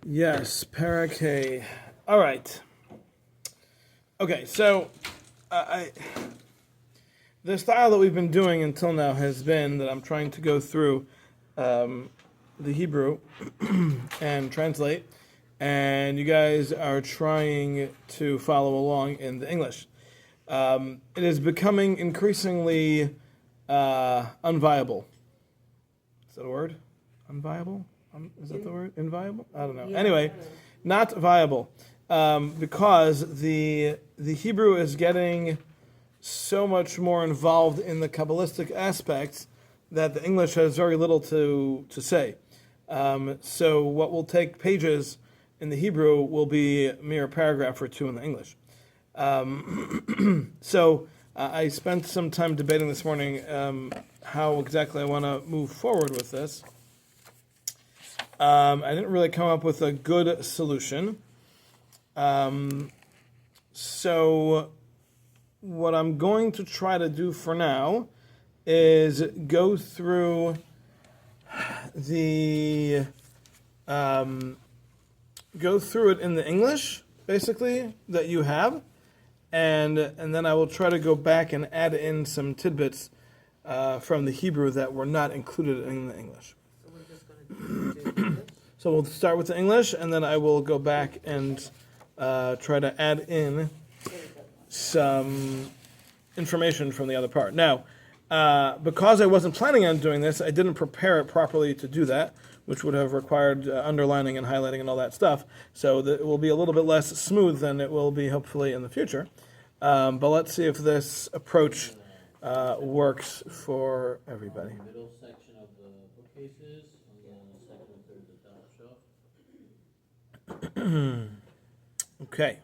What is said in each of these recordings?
Yes, Parakeh. All right. Okay, so the style that we've been doing until now has been that I'm trying to go through the Hebrew and translate, and you guys are trying to follow along in the English. It is becoming increasingly unviable. Is that a word? Unviable? Is that the word? Inviable? I don't know. Yeah, Anyway, not viable because the Hebrew is getting so much more involved in the Kabbalistic aspects that the English has very little to say. So what will take pages in the Hebrew will be a mere paragraph or two in the English. So I spent some time debating this morning how exactly I want to move forward with this. I didn't really come up with a good solution. So what I'm going to try to do for now is go through it in the English, basically, that you have, and then I will try to go back and add in some tidbits from the Hebrew that were not included in the English. So we're just going to do English? So we'll start with the English, and then I will go back and try to add in some information from the other part. Now, because I wasn't planning on doing this, I didn't prepare it properly to do that, which would have required underlining and highlighting and all that stuff. So it will be a little bit less smooth than it will be hopefully in the future. But let's see if this approach works for everybody. Middle section of the bookcases, and then the second and third at the top shelf. Okay.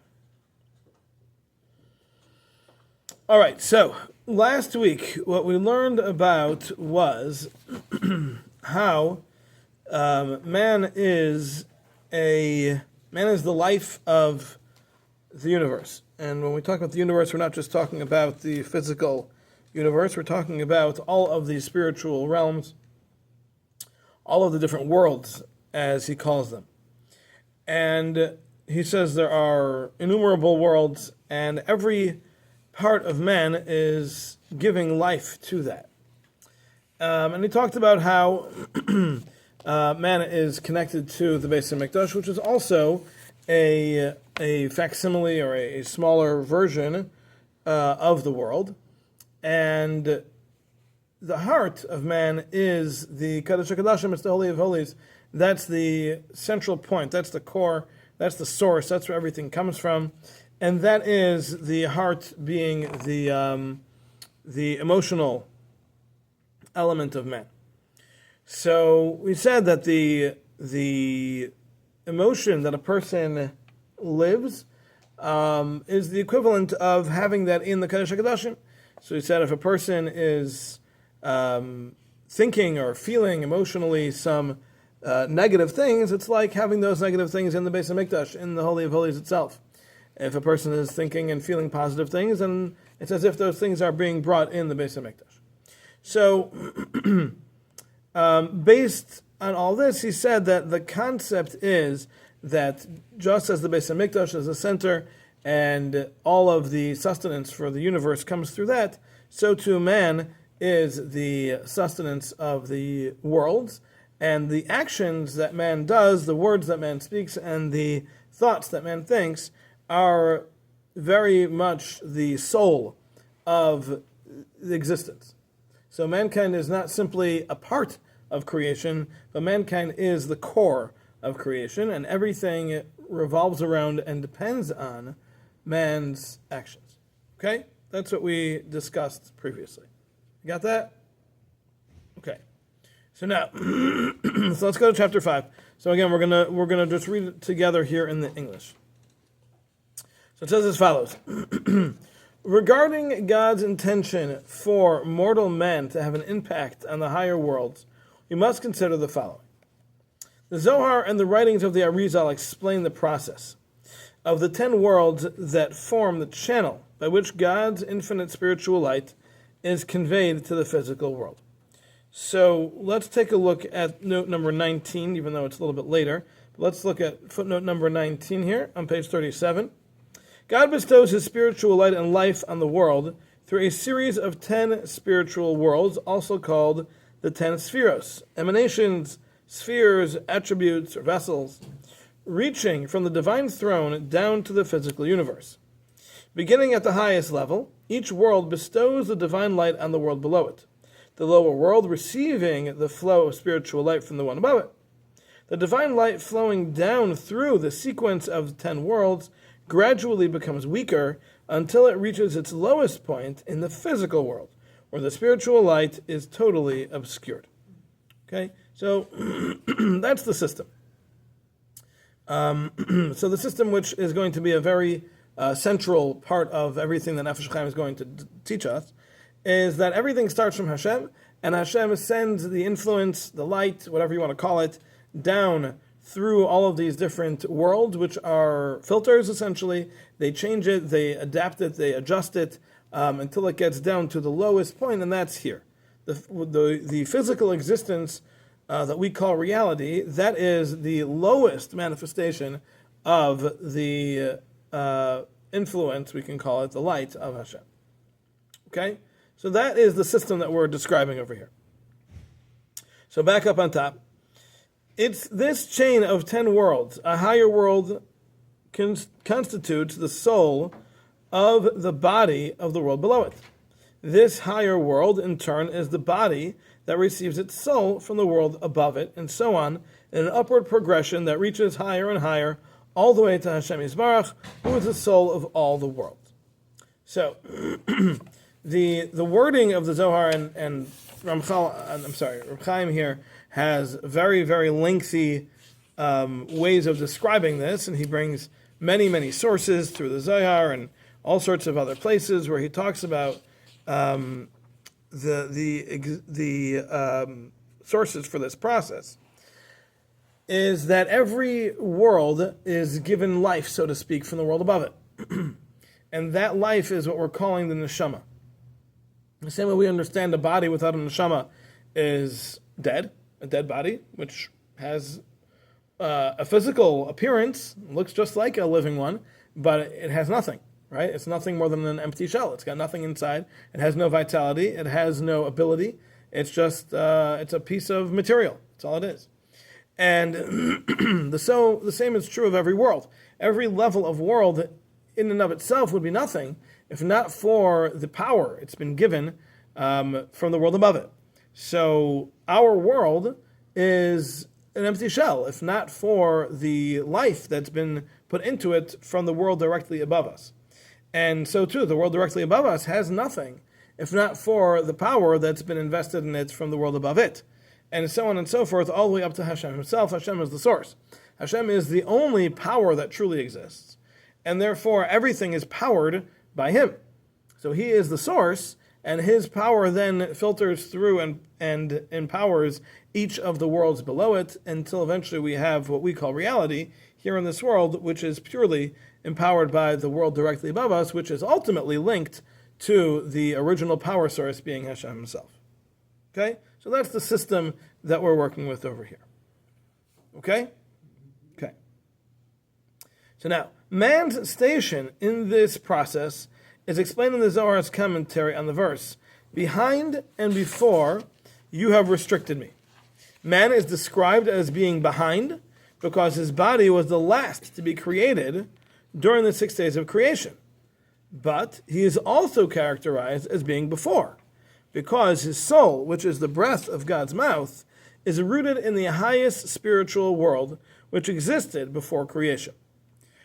All right, so last week what we learned about was how man is the life of the universe. And when we talk about the universe, we're not just talking about the physical universe, we're talking about all of the spiritual realms, all of the different worlds, as he calls them. And he says there are innumerable worlds, and every part of man is giving life to that. And he talked about how man is connected to the Beis Hamikdash, which is also a facsimile or a smaller version of the world. And the heart of man is the Kadosh HaKadoshim, it's the Holy of Holies. That's the central point, that's the core, that's the source, that's where everything comes from. And that is the heart being the emotional element of man. So we said that the emotion that a person lives is the equivalent of having that in the Kadosh HaKadoshim. So we said if a person is thinking or feeling emotionally some negative things, it's like having those negative things in the Beis Hamikdash, in the Holy of Holies itself. If a person is thinking and feeling positive things, then it's as if those things are being brought in the Beis Hamikdash. So, based on all this, he said that the concept is that just as the Beis Hamikdash is the center and all of the sustenance for the universe comes through that, so too man is the sustenance of the worlds, and the actions that man does, the words that man speaks, and the thoughts that man thinks are very much the soul of the existence. So mankind is not simply a part of creation, but mankind is the core of creation, and everything revolves around and depends on man's actions. Okay? That's what we discussed previously. You got that? Okay. So now, so let's go to chapter 5. So again, we're gonna just read it together here in the English. So it says as follows. Regarding God's intention for mortal men to have an impact on the higher worlds, we must consider the following. The Zohar and the writings of the Arizal explain the process of the 10 worlds that form the channel by which God's infinite spiritual light is conveyed to the physical world. So let's take a look at note number 19, even though it's a little bit later. Let's look at footnote number 19 here on page 37. God bestows his spiritual light and life on the world through a series of 10 spiritual worlds, also called the 10 spheros, emanations, spheres, attributes, or vessels, reaching from the divine throne down to the physical universe. Beginning at the highest level, each world bestows the divine light on the world below it, the lower world receiving the flow of spiritual light from the one above it. The divine light flowing down through the sequence of 10 worlds gradually becomes weaker until it reaches its lowest point in the physical world, where the spiritual light is totally obscured. Okay, so that's the system. So the system, which is going to be a very central part of everything that Nefesh Hachaim is going to teach us, is that everything starts from Hashem, and Hashem sends the influence, the light, whatever you want to call it, down through all of these different worlds, which are filters, essentially. They change it, they adapt it, they adjust it, until it gets down to the lowest point, and that's here. The physical existence that we call reality, that is the lowest manifestation of the influence, we can call it, the light of Hashem. Okay? So that is the system that we're describing over here. So back up on top. It's this chain of 10 worlds. A higher world constitutes the soul of the body of the world below it. This higher world, in turn, is the body that receives its soul from the world above it, and so on, in an upward progression that reaches higher and higher, all the way to Hashem Yisbarach, who is the soul of all the world. So, the wording of the Zohar and Reb Chaim here has very, very lengthy ways of describing this, and he brings many, many sources through the Zohar and all sorts of other places where he talks about the sources for this process. Is that every world is given life, so to speak, from the world above it. And that life is what we're calling the neshama. The same way we understand a body without a neshama is dead, a dead body, which has a physical appearance, looks just like a living one, but it has nothing, right? It's nothing more than an empty shell. It's got nothing inside. It has no vitality. It has no ability. It's just, it's a piece of material. That's all it is. And the same is true of every world. Every level of world in and of itself would be nothing if not for the power it's been given from the world above it. So our world is an empty shell, if not for the life that's been put into it from the world directly above us. And so too, the world directly above us has nothing, if not for the power that's been invested in it from the world above it. And so on and so forth, all the way up to Hashem himself. Hashem is the source. Hashem is the only power that truly exists. And therefore, everything is powered by him. So he is the source, and his power then filters through and empowers each of the worlds below it until eventually we have what we call reality here in this world, which is purely empowered by the world directly above us, which is ultimately linked to the original power source being Hashem himself. Okay? So that's the system that we're working with over here. Okay? Okay. So now, man's station in this process is explained in the Zohar's commentary on the verse, "Behind and before you have restricted me." Man is described as being behind because his body was the last to be created during the 6 days of creation. But he is also characterized as being before, because his soul, which is the breath of God's mouth, is rooted in the highest spiritual world which existed before creation.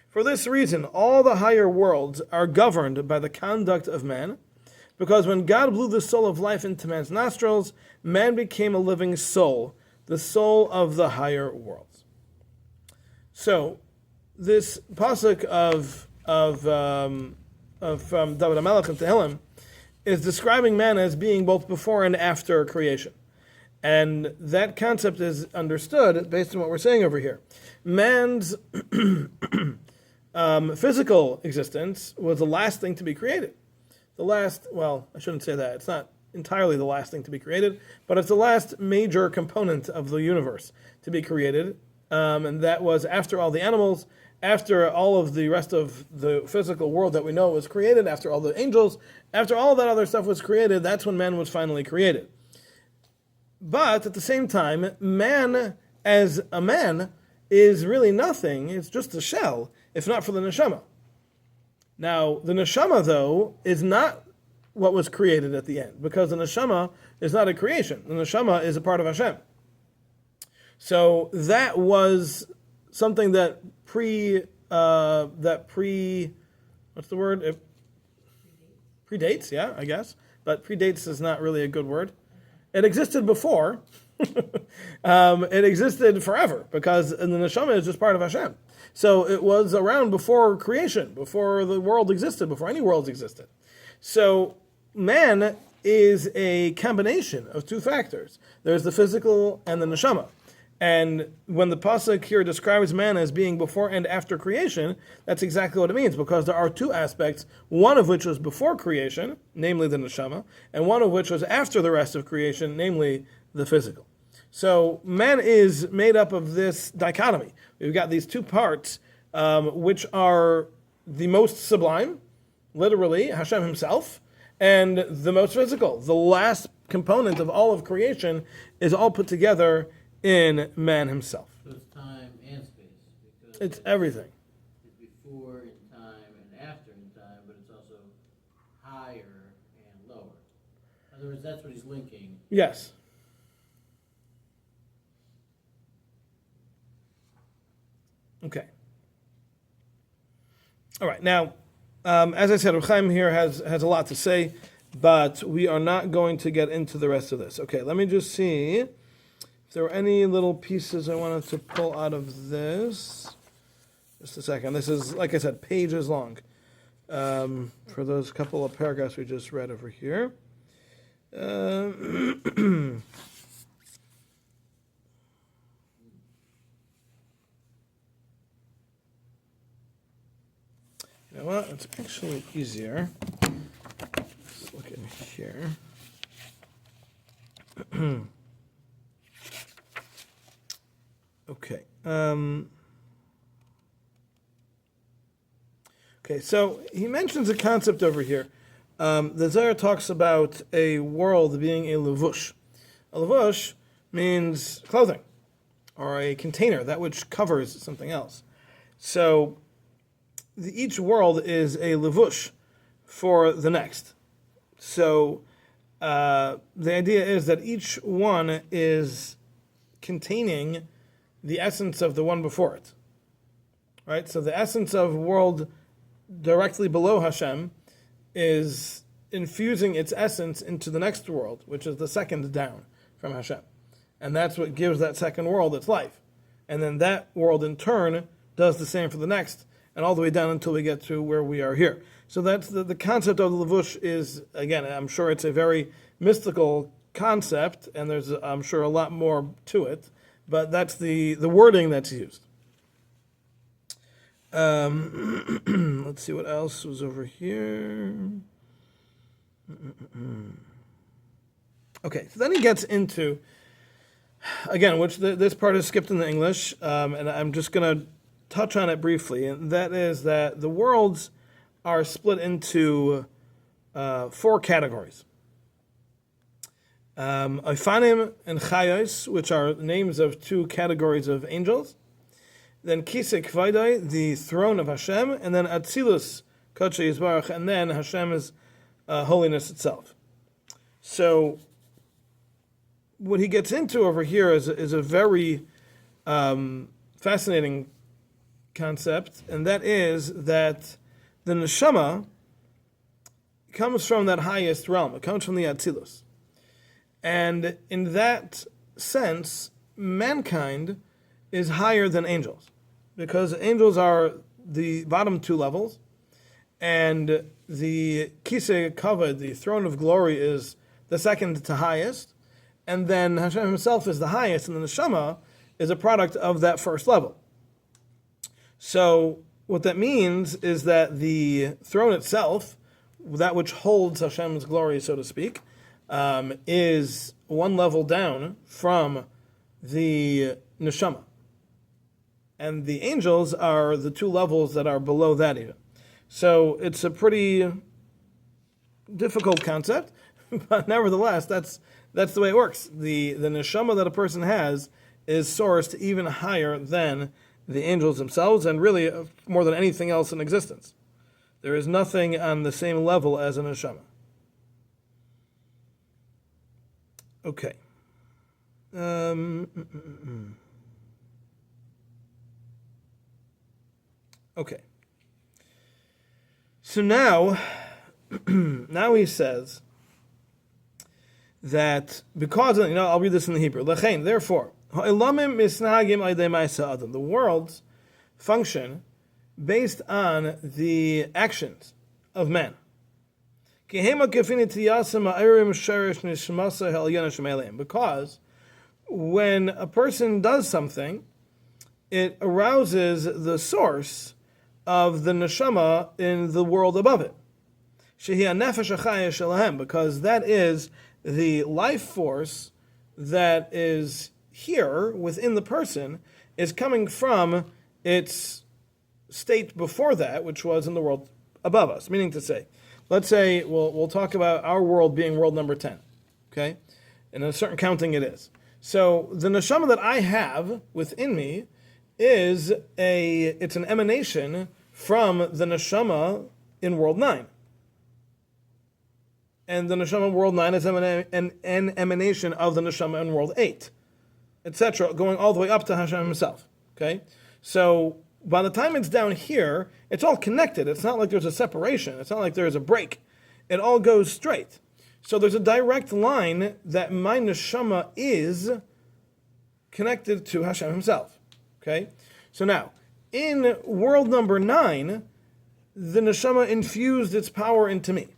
For this reason, all the higher worlds are governed by the conduct of man, because when God blew the soul of life into man's nostrils, man became a living soul, the soul of the higher worlds. So, this pasuk from David HaMelech and Tehillim is describing man as being both before and after creation. And that concept is understood based on what we're saying over here. Man's physical existence was the last thing to be created. I shouldn't say that. It's not entirely the last thing to be created, but it's the last major component of the universe to be created. and that was after all the animals, after all of the rest of the physical world that we know was created, after all the angels, after all that other stuff was created, that's when man was finally created. But at the same time, man as a man is really nothing. It's just a shell, if not for the neshama. Now, the neshama, though, is not what was created at the end, because the neshama is not a creation. The neshama is a part of Hashem. So that was something that what's the word? It predates, yeah, I guess. But predates is not really a good word. It existed before. It existed forever, because the neshama is just part of Hashem. So it was around before creation, before the world existed, before any worlds existed. So man is a combination of two factors. There's the physical and the neshama. And when the pasuk here describes man as being before and after creation, that's exactly what it means, because there are two aspects, one of which was before creation, namely the neshama, and one of which was after the rest of creation, namely the physical. So man is made up of this dichotomy. We've got these two parts, which are the most sublime, literally Hashem himself, and the most physical. The last component of all of creation is all put together in man himself. So it's time and space. Because It's everything. It's before in time and after in time, but it's also higher and lower. In other words, that's what he's linking. Yes. Okay. All right. Now, as I said, Reb Chaim here has a lot to say, but we are not going to get into the rest of this. Okay, let me just see if there were any little pieces I wanted to pull out of this. Just a second. This is, like I said, pages long for those couple of paragraphs we just read over here. You know what? It's actually easier. Let's look in here. Okay. Okay, so he mentions a concept over here. The Zohar talks about a world being a levush. A levush means clothing, or a container, that which covers something else. So each world is a levush for the next. So the idea is that each one is containing the essence of the one before it. Right? So the essence of world directly below Hashem is infusing its essence into the next world, which is the second down from Hashem. And that's what gives that second world its life. And then that world in turn does the same for the next, and all the way down until we get to where we are here. So that's the concept of the levush is, again, I'm sure it's a very mystical concept, and there's, I'm sure, a lot more to it, but that's the wording that's used. Let's see what else was over here. Okay, so then he gets into, again, which this part is skipped in the English, and I'm just going to touch on it briefly, and that is that the worlds are split into 4 categories. Oifanim and Chayos, which are names of 2 categories of angels. Then Kisei Kvaidai, the throne of Hashem, and then Atzilus, Kodesh Yisbarach, and then Hashem is holiness itself. So what he gets into over here is a very fascinating concept, and that is that the neshama comes from that highest realm. It comes from the Atzilus. And in that sense, mankind is higher than angels, because angels are the bottom 2 levels, and the Kisei Kavod, the throne of glory, is the second to highest, and then Hashem himself is the highest, and the neshama is a product of that first level. So what that means is that the throne itself, that which holds Hashem's glory, so to speak, is one level down from the neshama. And the angels are the two levels that are below that even. So it's a pretty difficult concept, but nevertheless, that's the way it works. The neshama that a person has is sourced even higher than the angels themselves, and really more than anything else in existence. There is nothing on the same level as a neshama. Okay. Okay. So now he says that because, I'll read this in the Hebrew. Lechein, therefore, the worlds function based on the actions of man. Because when a person does something, it arouses the source of the neshama in the world above it. Nefesh Hachaim, because that is the life force that is here within the person, is coming from its state before that, which was in the world above us. Meaning to say, let's say we'll talk about our world being world number 10, okay? In a certain counting it is. So the neshama that I have within me it's an emanation from the neshama in world 9. And the neshama in world 9 is an emanation of the neshama in world 8, etc., going all the way up to Hashem himself, okay? So by the time it's down here, it's all connected. It's not like there's a separation. It's not like there's a break. It all goes straight. So there's a direct line that my neshama is connected to Hashem himself. Okay? So now, in world number 9, the neshama infused its power into me.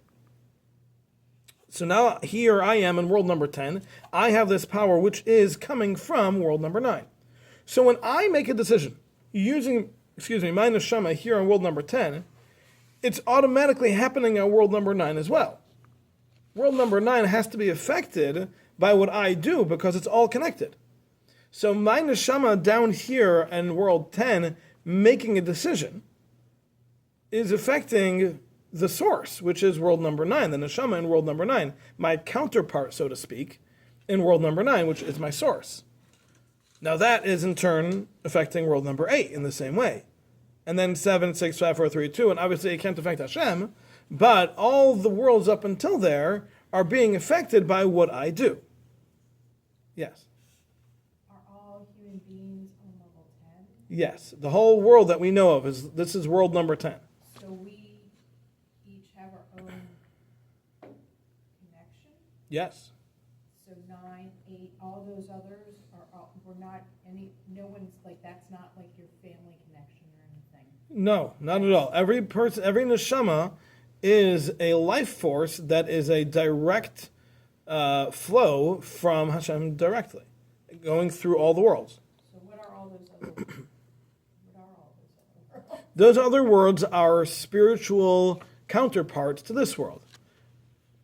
So now here I am in world number 10. I have this power which is coming from world number 9. So when I make a decision using, my neshama here in world number 10, it's automatically happening on world number 9 as well. World number 9 has to be affected by what I do because it's all connected. So my neshama down here in world 10 making a decision is affecting the source, which is world number 9, the neshama in world number 9, my counterpart, so to speak, in world number 9, which is my source. Now that is in turn affecting world number 8 in the same way. And then 7, 6, 5, 4, 3, 2, and obviously it can't affect Hashem, but all the worlds up until there are being affected by what I do. Yes? Are all human beings on level 10? Yes. The whole world that we know of this is world number 10. So we each have our own connection? Yes. So 9, 8, all those others we're not no one's like, that's not like your family connection or anything. No, not at all. Every neshama is a life force that is a direct flow from Hashem directly, going through all the worlds. So what are all those other worlds? What are all those other worlds? Those other worlds are spiritual counterparts to this world.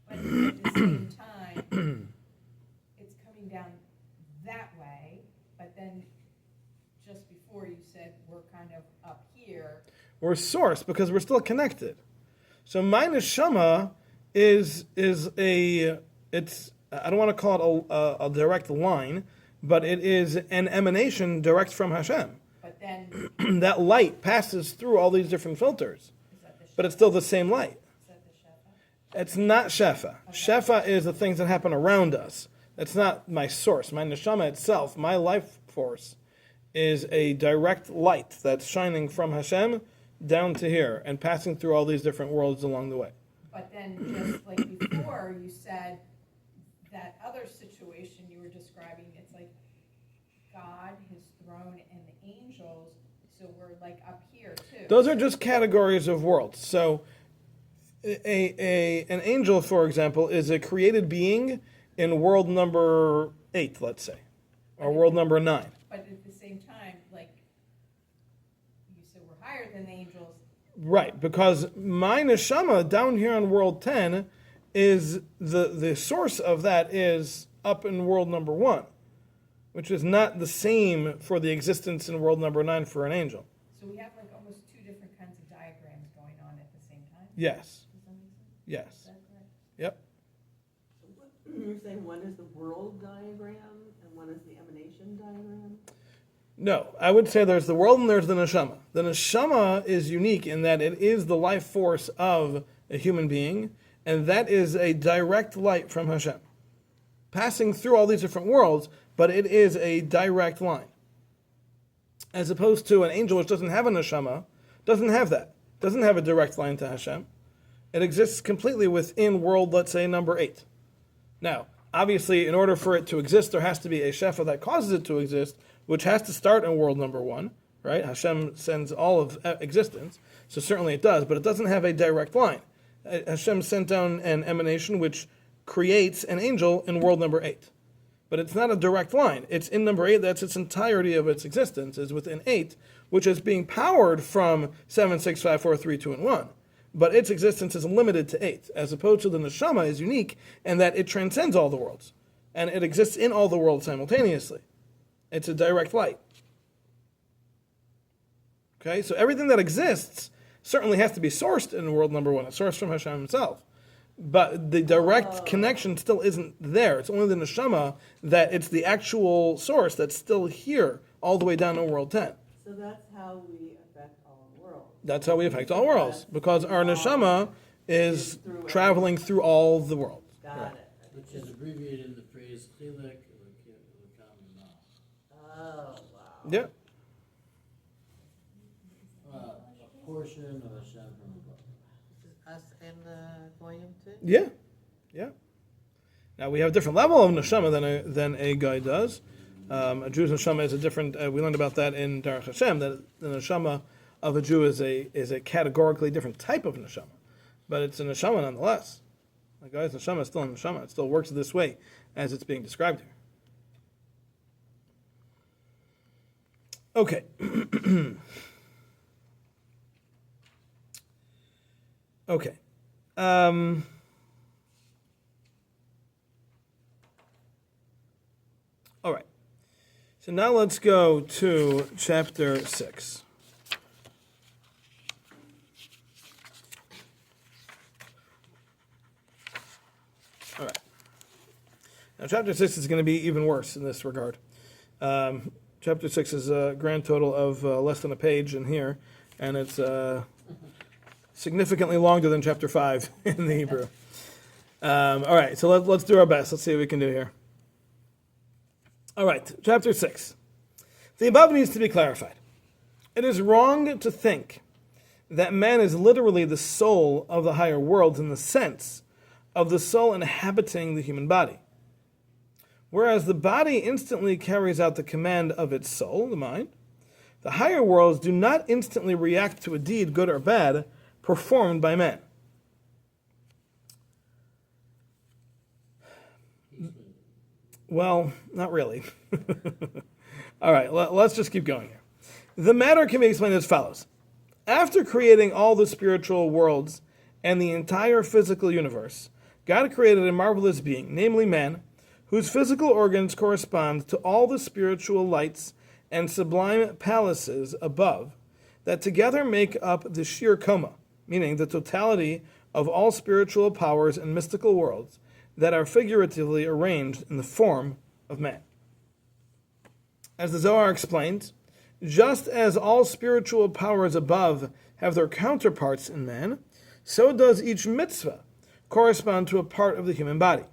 But at the same time, it's coming down that way, but then just before you said we're kind of up here. We're source because we're still connected. So my neshama is I don't want to call it a direct line, but it is an emanation direct from Hashem. But then that light passes through all these different filters, is that the but it's still the same light. Is that the Shefa? It's not Shefa. Okay. Shefa is the things that happen around us. It's not my source. My neshama itself, my life force, is a direct light that's shining from Hashem down to here and passing through all these different worlds along the way. But then just like before, you said that other situation you were describing, it's like God, his throne, and the angels, so we're like up here too. Those are just categories of worlds. So an angel, for example, is a created being in world number 8, let's say, or world number 9. But at the same time, like you said, we're higher than the angels. Right, because my neshama down here on world 10 is the source of that is up in world number 1, which is not the same for the existence in world number 9 for an angel. So we have like almost two different kinds of diagrams going on at the same time? Yes. Does that make sense? Yes. Is that correct? Yep. So you're saying one is the world diagram and one is the emanation diagram? No, I would say there's the world and there's the neshama. The neshama is unique in that it is the life force of a human being, and that is a direct light from Hashem, passing through all these different worlds, but it is a direct line. As opposed to an angel which doesn't have a neshama, doesn't have that, doesn't have a direct line to Hashem. It exists completely within world, let's say, number 8. Now, obviously, in order for it to exist, there has to be a shefa that causes it to exist, which has to start in world number 1, right? Hashem sends all of existence, so certainly it does, but it doesn't have a direct line. Hashem sent down an emanation which creates an angel in world number 8. But it's not a direct line. It's in number 8, that's its entirety of its existence, is within 8, which is being powered from 7, 6, 5, 4, 3, 2, and 1. But its existence is limited to 8, as opposed to the neshama is unique in that it transcends all the worlds. And it exists in all the worlds simultaneously. It's a direct light. Okay, so everything that exists certainly has to be sourced in world number 1. It's sourced from Hashem himself. But the direct connection still isn't there. It's only the neshama that it's the actual source that's still here all the way down to world 10. So that's how we affect all worlds. That's how we affect all worlds, because our neshama is traveling through all the worlds. Got it. Which is abbreviated in the phrase chilek Oh, wow. Yeah. a portion of Hashem from above. This is us and the Goyim too? Yeah. Yeah. Now we have a different level of neshama than a guy does. A Jew's neshama is a different. We learned about that in Derech Hashem, that the neshama of a Jew is a categorically different type of neshama, but it's a neshama nonetheless. A guy's neshama is still a neshama. It still works this way as it's being described here. Okay. Okay. All right. So now let's go to chapter 6. All right. Now chapter 6 is going to be even worse in this regard. Chapter 6 is a grand total of less than a page in here, and it's significantly longer than chapter 5 in the Hebrew. All right, so let's do our best. Let's see what we can do here. All right, chapter 6. The above needs to be clarified. It is wrong to think that man is literally the soul of the higher worlds in the sense of the soul inhabiting the human body. Whereas the body instantly carries out the command of its soul, the mind, the higher worlds do not instantly react to a deed, good or bad, performed by man. Well, not really. All right, let's just keep going here. The matter can be explained as follows. After creating all the spiritual worlds and the entire physical universe, God created a marvelous being, namely man, whose physical organs correspond to all the spiritual lights and sublime palaces above, that together make up the sheer coma, meaning the totality of all spiritual powers and mystical worlds that are figuratively arranged in the form of man. As the Zohar explains, just as all spiritual powers above have their counterparts in man, so does each mitzvah correspond to a part of the human body.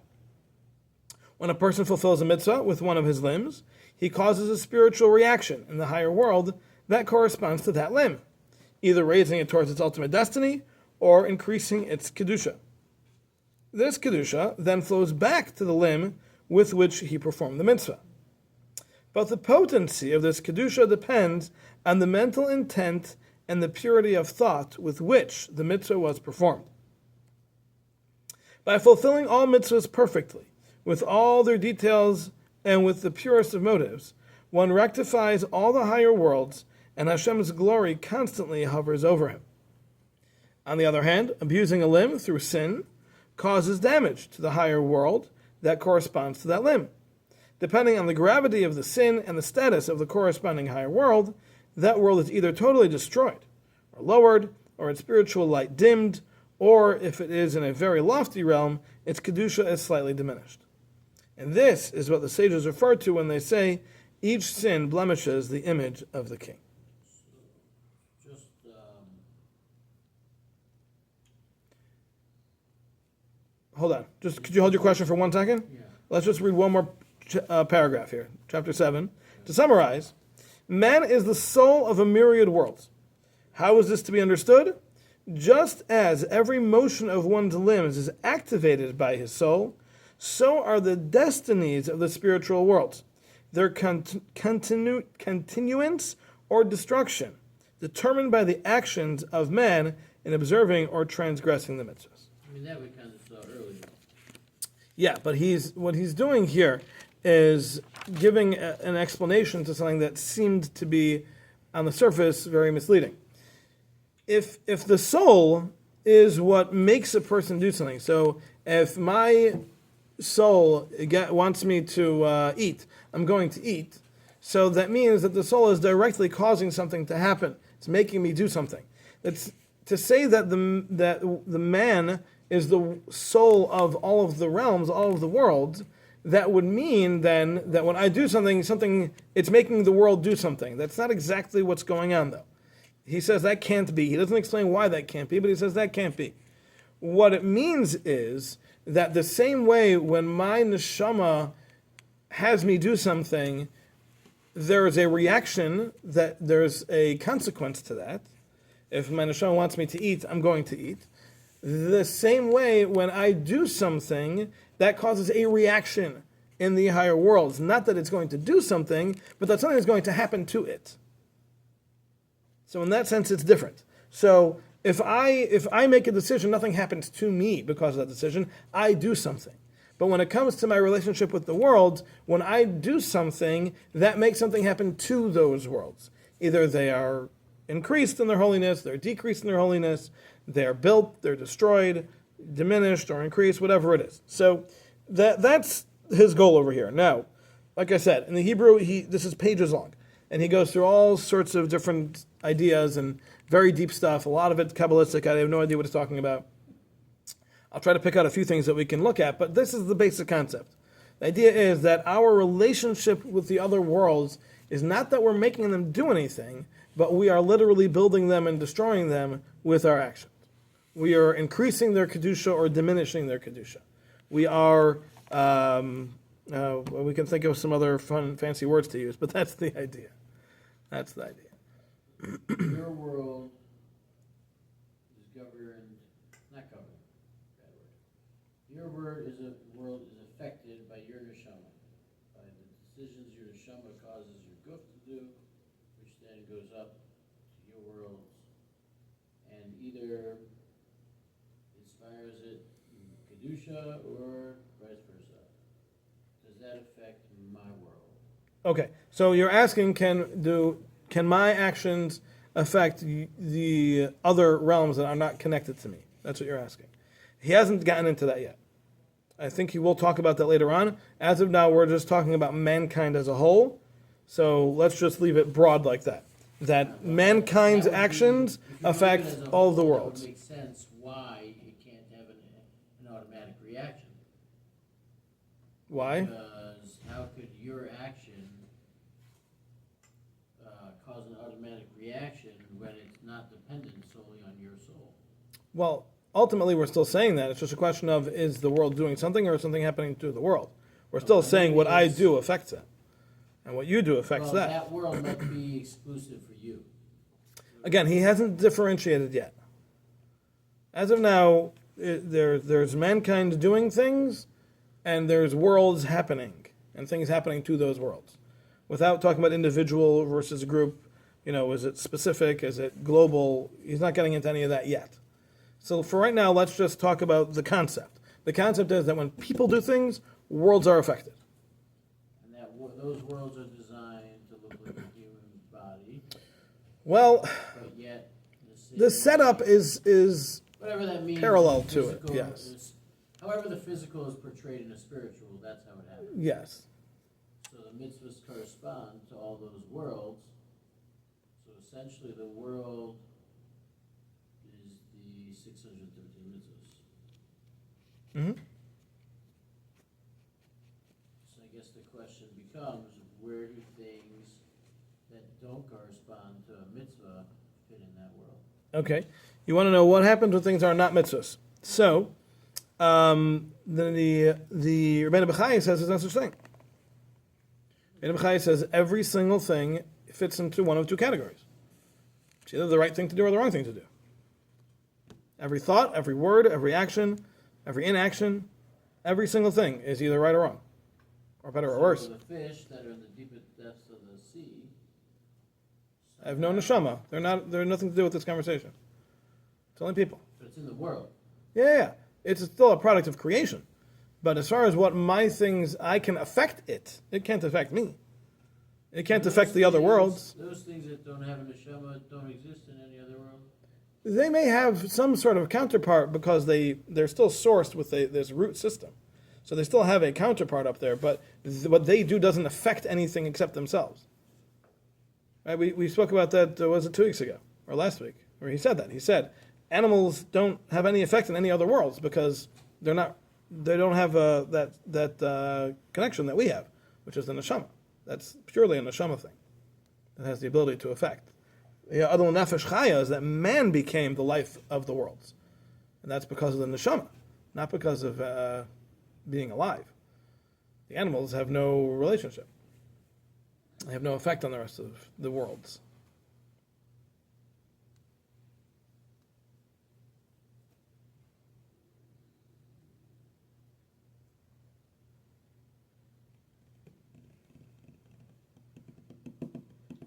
When a person fulfills a mitzvah with one of his limbs, he causes a spiritual reaction in the higher world that corresponds to that limb, either raising it towards its ultimate destiny or increasing its kedusha. This kedusha then flows back to the limb with which he performed the mitzvah. But the potency of this kedusha depends on the mental intent and the purity of thought with which the mitzvah was performed. By fulfilling all mitzvahs perfectly, with all their details and with the purest of motives, one rectifies all the higher worlds, and Hashem's glory constantly hovers over him. On the other hand, abusing a limb through sin causes damage to the higher world that corresponds to that limb. Depending on the gravity of the sin and the status of the corresponding higher world, that world is either totally destroyed, or lowered, or its spiritual light dimmed, or if it is in a very lofty realm, its kedusha is slightly diminished. And this is what the sages refer to when they say, each sin blemishes the image of the king. Just, Hold on. Could you hold your question for 1 second? yeah. Let's just read one more paragraph here. Chapter 7. To summarize, man is the soul of a myriad worlds. How is this to be understood? Just as every motion of one's limbs is activated by his soul, so are the destinies of the spiritual worlds, their continuance or destruction, determined by the actions of man in observing or transgressing the mitzvahs. I mean, that we kind of saw earlier. Yeah, but what he's doing here is giving an explanation to something that seemed to be, on the surface, very misleading. If the soul is what makes a person do something, so if my soul wants me to eat, I'm going to eat, so that means that the soul is directly causing something to happen. It's making me do something. It's to say that the man is the soul of all of the realms, all of the worlds. That would mean then that when I do something, it's making the world do something. That's not exactly what's going on, though. He says that can't be. He doesn't explain why that can't be, but he says that can't be. What it means is that the same way when my neshama has me do something, there's a reaction, that there's a consequence to that. If my neshama wants me to eat, I'm going to eat. The same way when I do something, that causes a reaction in the higher worlds. Not that it's going to do something, but that something is going to happen to it. So in that sense, it's different. So if I make a decision, nothing happens to me because of that decision. I do something. But when it comes to my relationship with the world, when I do something, that makes something happen to those worlds. Either they are increased in their holiness, they're decreased in their holiness, they're built, they're destroyed, diminished, or increased, whatever it is. So that's his goal over here. Now, like I said, in the Hebrew, this is pages long. And he goes through all sorts of different ideas and very deep stuff. A lot of it's Kabbalistic. I have no idea what he's talking about. I'll try to pick out a few things that we can look at, but this is the basic concept. The idea is that our relationship with the other worlds is not that we're making them do anything, but we are literally building them and destroying them with our actions. We are increasing their Kedusha or diminishing their Kedusha. We are, we can think of some other fun, fancy words to use, but that's the idea. That's the idea. Your world is governed, not governed, bad word. Your world is affected by your neshama, by the decisions your neshama causes your guf to do, which then goes up to your worlds, and either inspires it in kedusha or vice versa. Does that affect my world? Okay, so you're asking, can my actions affect the other realms that are not connected to me? That's what you're asking. He hasn't gotten into that yet. I think he will talk about that later on. As of now, we're just talking about mankind as a whole. So let's just leave it broad like that. That mankind's actions affect all of the worlds. It would make sense why it can't have an automatic reaction. Why? Because how could your action cause an automatic reaction when it's not dependent solely on your soul? Well, ultimately, we're still saying that. It's just a question of, is the world doing something or is something happening to the world? We're still saying what I do affects it. And what you do affects Well, that. that world might be exclusive for you. Again, he hasn't differentiated yet. As of now, there's mankind doing things, and there's worlds happening, and things happening to those worlds. Without talking about individual versus group, is it specific, is it global? He's not getting into any of that yet. So for right now, let's just talk about the concept. The concept is that when people do things, worlds are affected. And those worlds are designed to look like a human body, Well, but yet the setup is whatever that means, parallel the to it, physical yes. however the physical is portrayed in a spiritual, that's how it happens. yes. the mitzvahs correspond to all those worlds. So essentially, the world is the 613 mitzvahs. Mm-hmm. So I guess the question becomes, where do things that don't correspond to a mitzvah fit in that world? Okay. You want to know what happens when things are not mitzvahs. So, the Rebbeinu B'chai says there's no such thing. Rebbeinu B'chai says every single thing fits into one of two categories. It's either the right thing to do or the wrong thing to do. Every thought, every word, every action, every inaction, every single thing is either right or wrong, or better or worse. So the fish that are in the deepest depths of the sea have no neshama. They're nothing to do with this conversation. It's only people. but it's in the world. Yeah. It's still a product of creation. But as far as what my things, I can affect it. It can't affect me. It can't affect the other worlds. Those things that don't have a neshama don't exist in any other world. They may have some sort of counterpart because they're still sourced with this root system. So they still have a counterpart up there, but what they do doesn't affect anything except themselves. Right? We spoke about that, was it 2 weeks ago? Or last week? Where he said that. He said, animals don't have any effect in any other worlds because they don't have that connection that we have, which is the neshama. That's purely a neshama thing. It has the ability to affect. The other Nefesh Hachaim is that man became the life of the worlds. And that's because of the neshama, not because of being alive. The animals have no relationship. They have no effect on the rest of the worlds.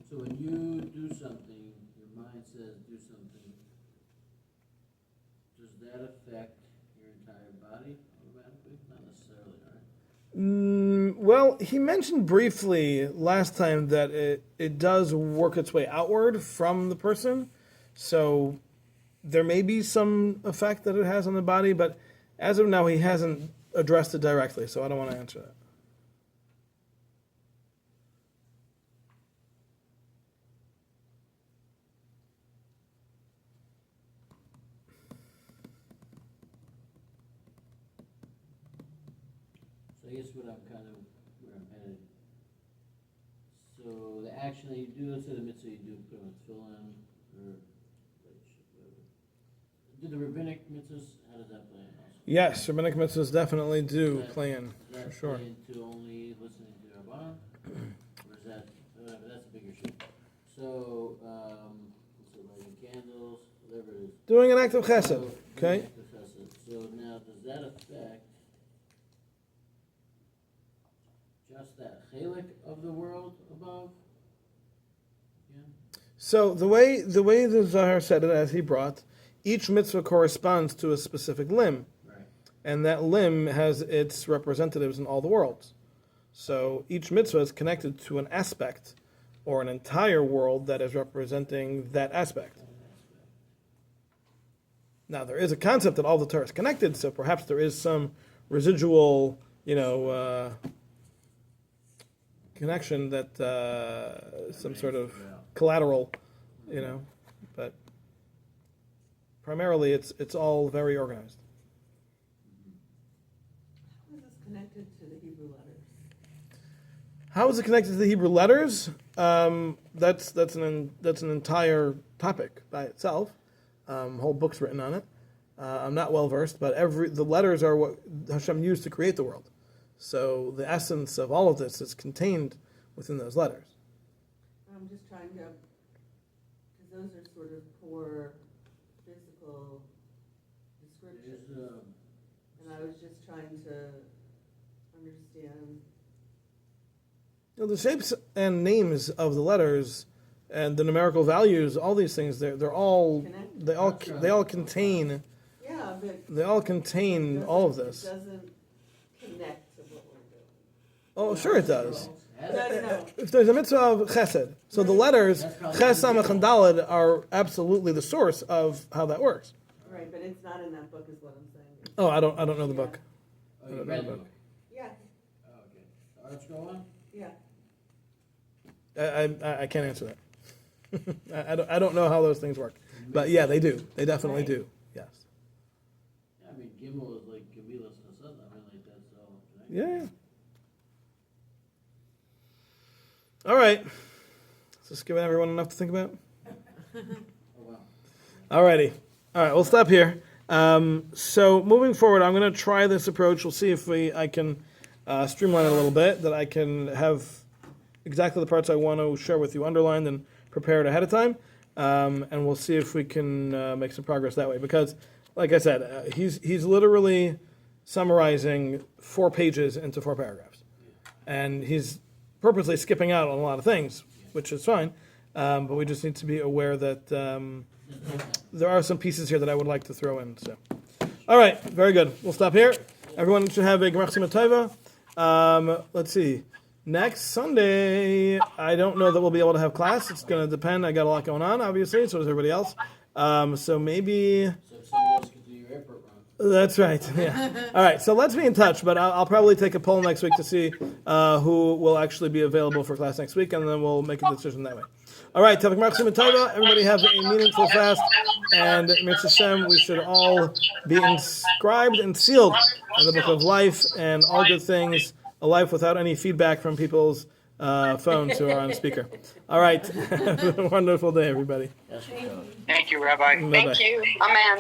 So when you do something, your mind says do something, does that affect your entire body automatically? Not necessarily, right? Well, he mentioned briefly last time that it does work its way outward from the person. So there may be some effect that it has on the body, but as of now, he hasn't addressed it directly, so I don't want to answer that. So I guess where I'm headed. So the action that you do, let's say the mitzvah you do, put on tefillin, or whatever. Do the rabbinic mitzvahs, how does that play in also? Yes, rabbinic mitzvahs definitely do Does that- play in, Does that for sure. play into only listening to Rabban? Or is that, whatever, that's a bigger shift. So, lighting candles, whatever it is. Doing an act of chesed, So, okay? act of chesed. So now, does that affect just that chelik of the world above? Yeah. So the way the Zohar said it, as he brought, each mitzvah corresponds to a specific limb, Right. and that limb has its representatives in all the worlds. So each mitzvah is connected to an aspect or an entire world that is representing that aspect. Now there is a concept that all the Torah is connected, so perhaps there is some residual, connection that some sort of collateral, but primarily it's all very organized. How is this connected to the Hebrew letters? How is it connected to the Hebrew letters? That's an entire topic by itself. Whole book's written on it. I'm not well versed, but the letters are what Hashem used to create the world. So the essence of all of this is contained within those letters. I'm just trying to, because those are sort of poor physical descriptions. And I was just trying to understand. The shapes and names of the letters and the numerical values, all these things, they all contain Yeah, but. they all contain all of this. It doesn't connect to what we're doing. Oh, sure it does. No. If there's a mitzvah of chesed, so the letters ches, samach, and daled are absolutely the source of how that works. Right, but it's not in that book is what I'm saying. Oh, I don't know the book. Oh, you read the book? Yeah, Oh, okay. The arts go on? yeah. I can't answer that. I don't know how those things work. But yeah, they do. They definitely Right. do. Yes. Yeah, I mean, Gimel is like Gemilas Hasad, I mean, like, that's all. Right? Yeah. All right. Is this giving everyone enough to think about? Oh, wow. Alrighty. All right, we'll stop here. So moving forward, I'm going to try this approach. We'll see if I can streamline it a little bit, that I can have exactly the parts I want to share with you underlined and prepared ahead of time. And we'll see if we can make some progress that way. Because, like I said, he's literally summarizing 4 pages into 4 paragraphs. And he's purposely skipping out on a lot of things, which is fine. But we just need to be aware that there are some pieces here that I would like to throw in. So, all right, very good. We'll stop here. Everyone should have a Gemach Simon Tova. Let's see. Next Sunday, I don't know that we'll be able to have class. It's going to depend. I got a lot going on, obviously. So does everybody else. So maybe. So if somebody else could do your airport run. That's right. Yeah. All right. So let's be in touch. But I'll probably take a poll next week to see who will actually be available for class next week, and then we'll make a decision that way. All right. Gemach Simon Tova. Everybody have a meaningful fast, and Mitzvah Shem, we should all be inscribed and sealed in the book of life and all good things. A life without any feedback from people's phones who are on speaker. All right. Have a wonderful day, everybody. That's what Thank you, Rabbi. Bye-bye. Thank you. Amen.